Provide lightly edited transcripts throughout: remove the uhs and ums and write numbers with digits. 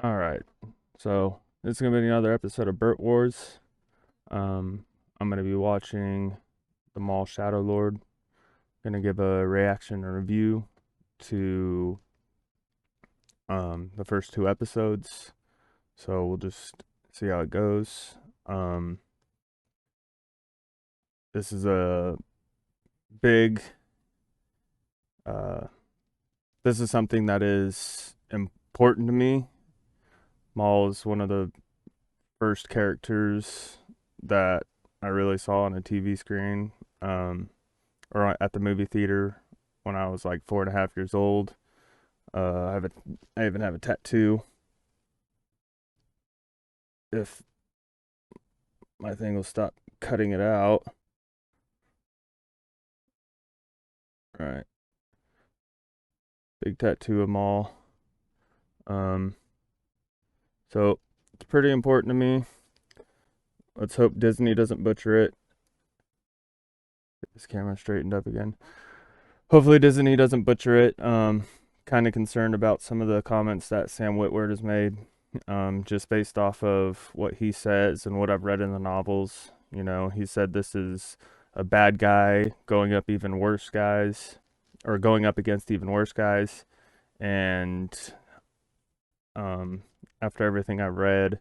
All right. So this is gonna be another episode of Burt Wars. Um, I'm gonna be watching the Maul Shadow Lord. Gonna give a reaction and review to the first two episodes. So we'll just see how it goes. Um, this is a big. Uh, this is something that is important to me. Maul is one of the first characters that I really saw on a TV screen. Or at the movie theater when I was like 4.5 years old. I even have a tattoo. If my thing will stop cutting it out. All right, big tattoo of Maul. Um, so it's pretty important to me. Let's hope Disney doesn't butcher it. Get this camera straightened up again. Hopefully Disney doesn't butcher it. Kind of concerned about some of the comments that Sam Witwer has made. Just based off of what he says and what I've read in the novels. You know, he said this is a bad guy going up even worse guys, or going up against even worse guys. And um, after everything I've read,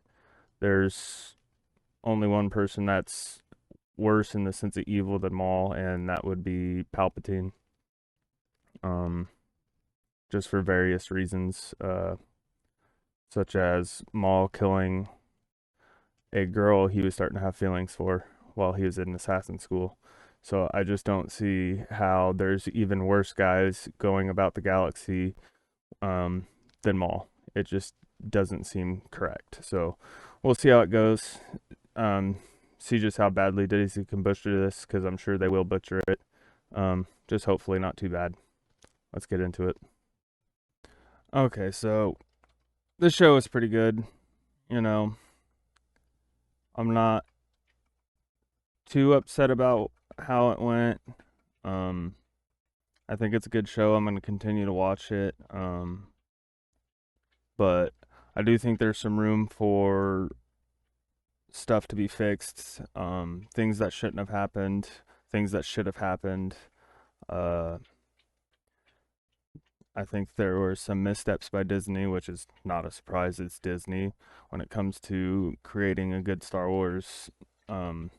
there's only one person that's worse in the sense of evil than Maul, and that would be Palpatine. Um, just for various reasons, such as Maul killing a girl he was starting to have feelings for while he was in assassin school. So I just don't see how there's even worse guys going about the galaxy um, than Maul. It just doesn't seem correct. So we'll see how it goes. Um, see just how badly Disney can butcher this, because I'm sure they will butcher it. Just hopefully not too bad. Let's get into it. Okay, so this show is pretty good. You know, I'm not too upset about how it went. Um, I think it's a good show. I'm going to continue to watch it. But I do think there's some room for stuff to be fixed. Things that shouldn't have happened, things that should have happened. Uh, I think there were some missteps by Disney, which is not a surprise. It's Disney when it comes to creating a good Star Wars um,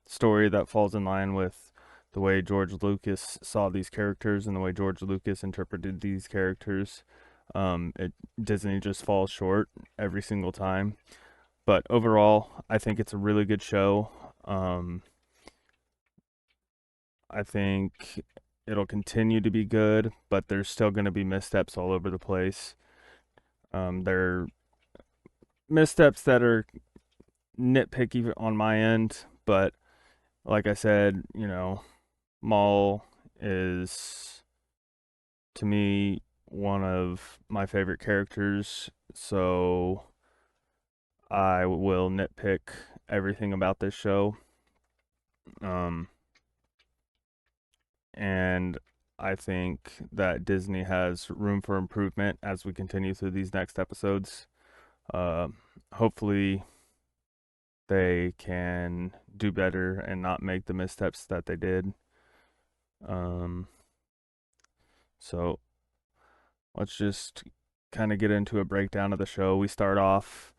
story that falls in line with the way George Lucas saw these characters and the way George Lucas interpreted these characters. It Disney just falls short every single time. But overall, I think it's a really good show. I think it'll continue to be good, but there's still going to be missteps all over the place. There are missteps that are nitpicky on my end, but like I said, Maul is to me one of my favorite characters, so I will nitpick everything about this show. Um, and I think that Disney has room for improvement as we continue through these next episodes. Uh, Hopefully, they can do better and not make the missteps that they did. Um, so let's just kind of get into a breakdown of the show. We start off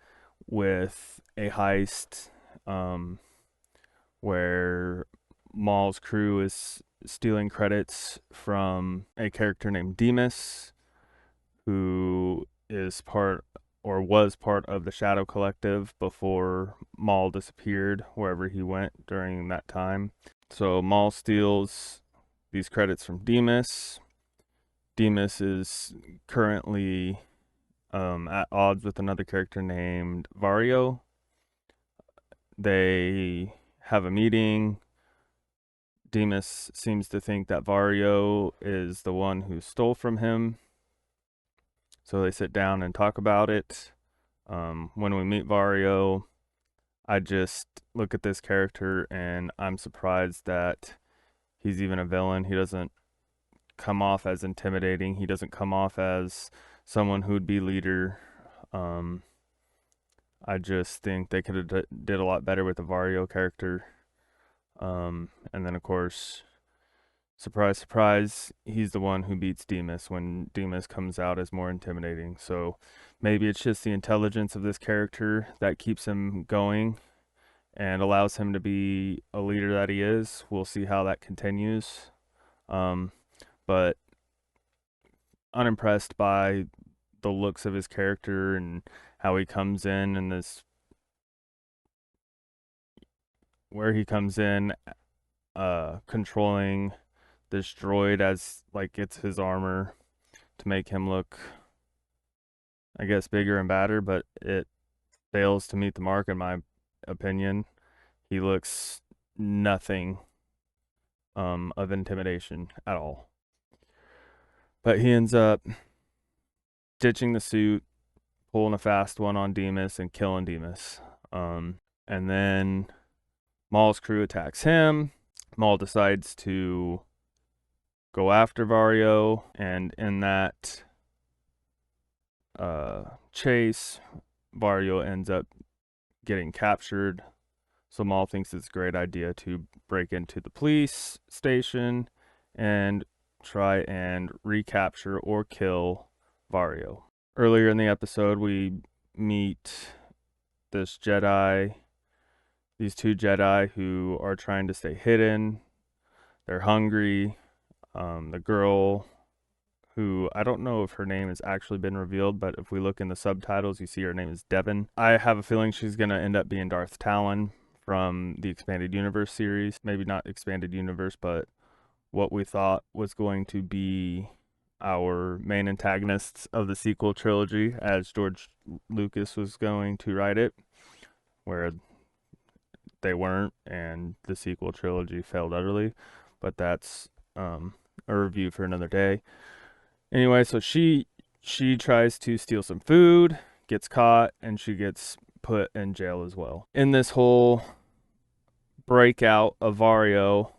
with a heist um, where Maul's crew is stealing credits from a character named Demas, who is part or was part of the Shadow Collective before Maul disappeared wherever he went during that time. So Maul steals these credits from Demas. Demas is currently at odds with another character named Vario. They have a meeting. Demas seems to think that Vario is the one who stole from him. So they sit down and talk about it. When we meet Vario, I just look at this character and I'm surprised that he's even a villain. He doesn't come off as intimidating. He doesn't come off as someone who'd be leader. I just think they could have did a lot better with the Vario character. And then of course, surprise, surprise, he's the one who beats Demas when Demas comes out as more intimidating. So maybe it's just the intelligence of this character that keeps him going and allows him to be a leader that he is. We'll see how that continues. But unimpressed by the looks of his character and how he comes in and this where he comes in controlling this droid as like it's his armor to make him look, I guess, bigger and badder, but it fails to meet the mark in my opinion. He looks nothing of intimidation at all. But he ends up ditching the suit, pulling a fast one on Demas and killing Demas. And then Maul's crew attacks him. Maul decides to go after Vario, and in that chase, Vario ends up getting captured. So Maul thinks it's a great idea to break into the police station and try and recapture or kill Vario. Earlier in the episode, we meet these two Jedi who are trying to stay hidden. They're hungry. The girl, who I don't know if her name has actually been revealed, but if we look in the subtitles, you see her name is Devin. I have a feeling she's going to end up being Darth Talon from the Expanded Universe series. Maybe not Expanded Universe, but what we thought was going to be our main antagonists of the sequel trilogy, as George Lucas was going to write it, where they weren't, and the sequel trilogy failed utterly. But that's a review for another day. Anyway, so she tries to steal some food, gets caught, and she gets put in jail as well. In this whole breakout of Vario,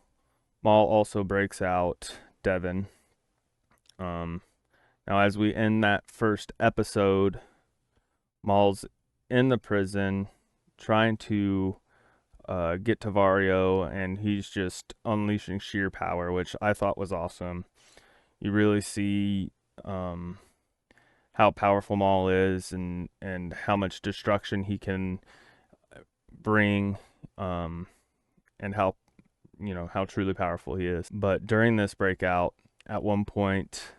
Maul also breaks out Devin. Now, as we end that first episode, Maul's in the prison trying to get to Vario, and he's just unleashing sheer power, which I thought was awesome. You really see how powerful Maul is and how much destruction he can bring, and how truly powerful he is. But during this breakout, at one point,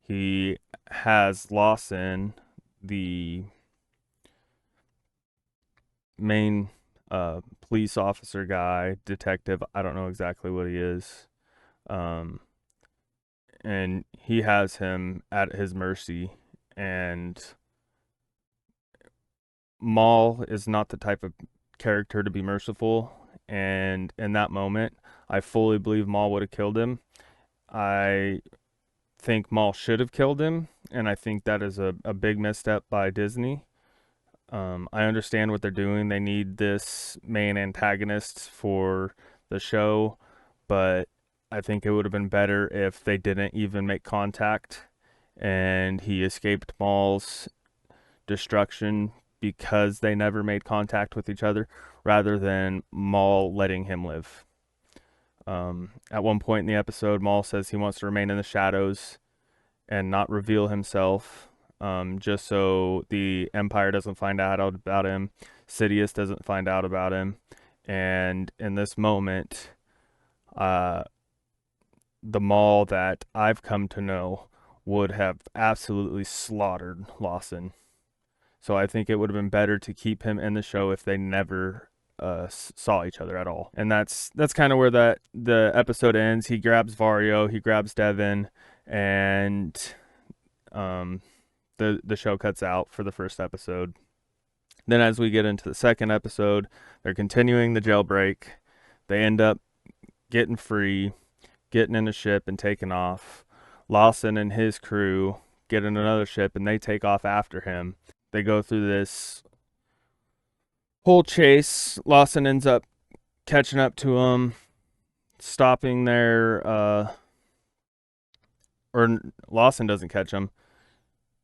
he has Lawson, the main police officer guy, detective, I don't know exactly what he is, and he has him at his mercy. And Maul is not the type of character to be merciful, and in that moment, I fully believe Maul would have killed him. I think Maul should have killed him, and I think that is a big misstep by Disney. I understand what they're doing. They need this main antagonist for the show, but I think it would have been better if they didn't even make contact and he escaped Maul's destruction because they never made contact with each other, rather than Maul letting him live. At one point in the episode, Maul says he wants to remain in the shadows and not reveal himself, just so the Empire doesn't find out about him, Sidious doesn't find out about him, and in this moment, the Maul that I've come to know would have absolutely slaughtered Lawson. So I think it would have been better to keep him in the show if they never saw each other at all. And that's kind of where the episode ends. He grabs Vario, he grabs Devin, and the show cuts out for the first episode. Then as we get into the second episode, they're continuing the jailbreak. They end up getting free, getting in a ship and taking off. Lawson and his crew get in another ship and they take off after him. They go through this whole chase. Lawson ends up catching up to him, stopping their or Lawson doesn't catch him.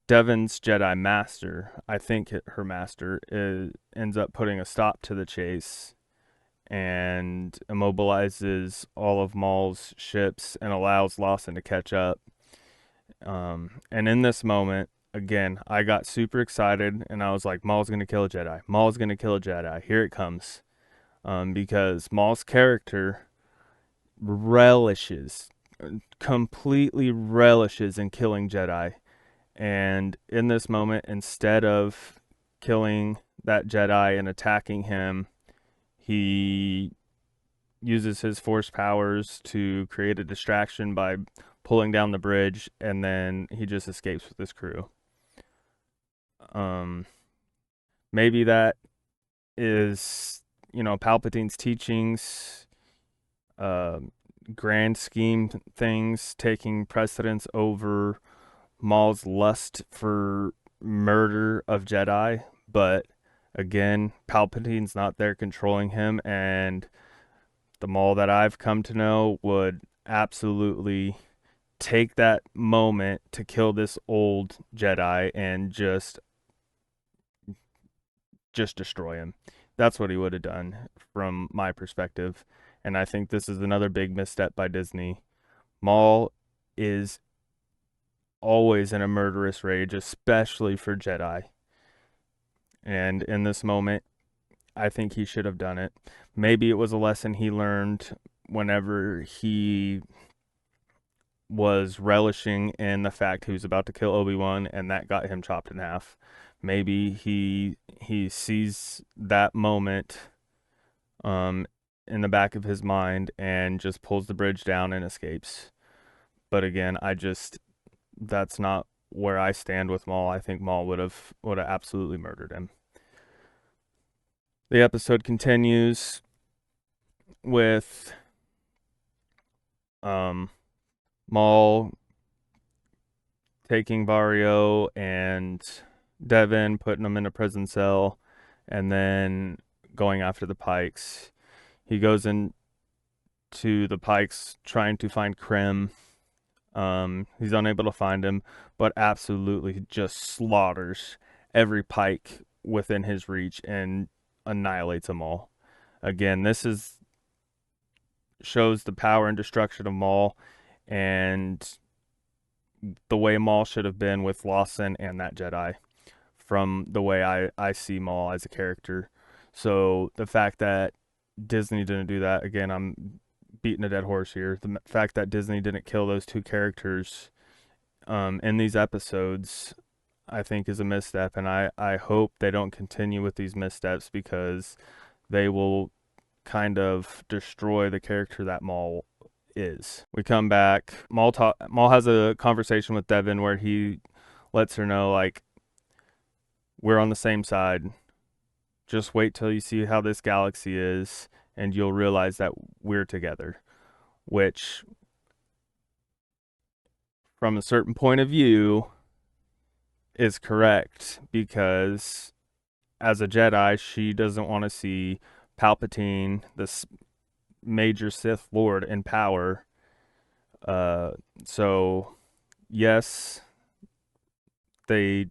Devon's Jedi Master, I think her master, ends up putting a stop to the chase and immobilizes all of Maul's ships and allows Lawson to catch up. And in this moment, again, I got super excited and I was like, Maul's going to kill a Jedi. Maul's going to kill a Jedi. Here it comes. Because Maul's character relishes, completely relishes in killing Jedi. And in this moment, instead of killing that Jedi and attacking him, he uses his force powers to create a distraction by pulling down the bridge, and then he just escapes with his crew. Um, Maybe that is, Palpatine's teachings, uh, grand scheme things taking precedence over Maul's lust for murder of Jedi, but again, Palpatine's not there controlling him, and the Maul that I've come to know would absolutely take that moment to kill this old Jedi and just destroy him. That's what he would have done from my perspective. And I think this is another big misstep by Disney. Maul is always in a murderous rage, especially for Jedi. And in this moment, I think he should have done it. Maybe it was a lesson he learned whenever he was relishing in the fact he was about to kill Obi-Wan and that got him chopped in half. Maybe he sees that moment in the back of his mind and just pulls the bridge down and escapes. But again, that's not where I stand with Maul. I think Maul would have absolutely murdered him. The episode continues with Maul taking Vario and Devin, putting them in a prison cell, and then going after the Pikes. He goes into the Pikes trying to find Krim. He's unable to find him, but absolutely just slaughters every Pike within his reach and annihilates them all. Again, this shows the power and destruction of Maul and the way Maul should have been with Lawson and that Jedi from the way I see Maul as a character. So the fact that Disney didn't do that, again, I'm beating a dead horse here. The fact that Disney didn't kill those two characters in these episodes, I think is a misstep. And I hope they don't continue with these missteps because they will kind of destroy the character that Maul is. We come back. Maul has a conversation with Devin where he lets her know, like, we're on the same side. Just wait till you see how this galaxy is, and you'll realize that we're together. Which, from a certain point of view, is correct because as a Jedi, she doesn't want to see Palpatine, this major Sith Lord, in power. So, yes, they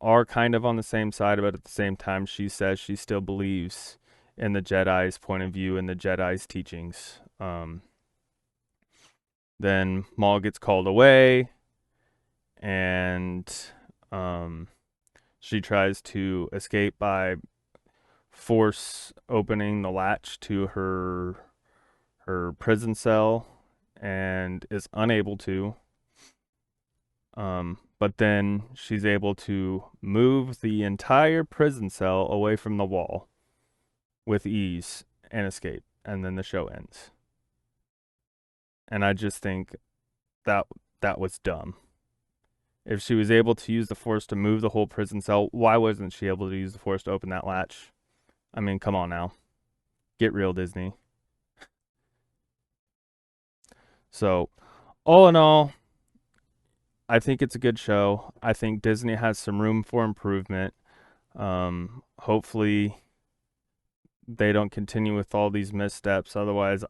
are kind of on the same side, but at the same time, she says she still believes in the Jedi's point of view and the Jedi's teachings. Then Maul gets called away, and she tries to escape by force opening the latch to her prison cell, and is unable to. But then she's able to move the entire prison cell away from the wall with ease and escape, and then the show ends. And I just think that was dumb. If she was able to use the force to move the whole prison cell, why wasn't she able to use the force to open that latch? I mean, come on now. Get real, Disney. So, all in all, I think it's a good show. I think Disney has some room for improvement. Hopefully, they don't continue with all these missteps. Otherwise,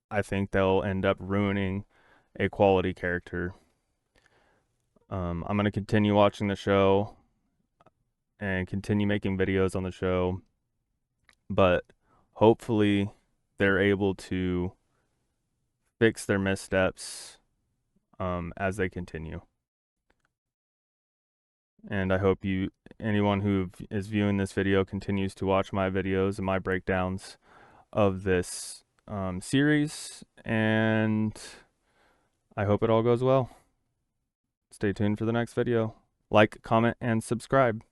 I think they'll end up ruining a quality character. I'm going to continue watching the show and continue making videos on the show, but hopefully they're able to fix their missteps as they continue. And I hope anyone who is viewing this video continues to watch my videos and my breakdowns of this series, and I hope it all goes well. Stay tuned for the next video. Like, comment, and subscribe.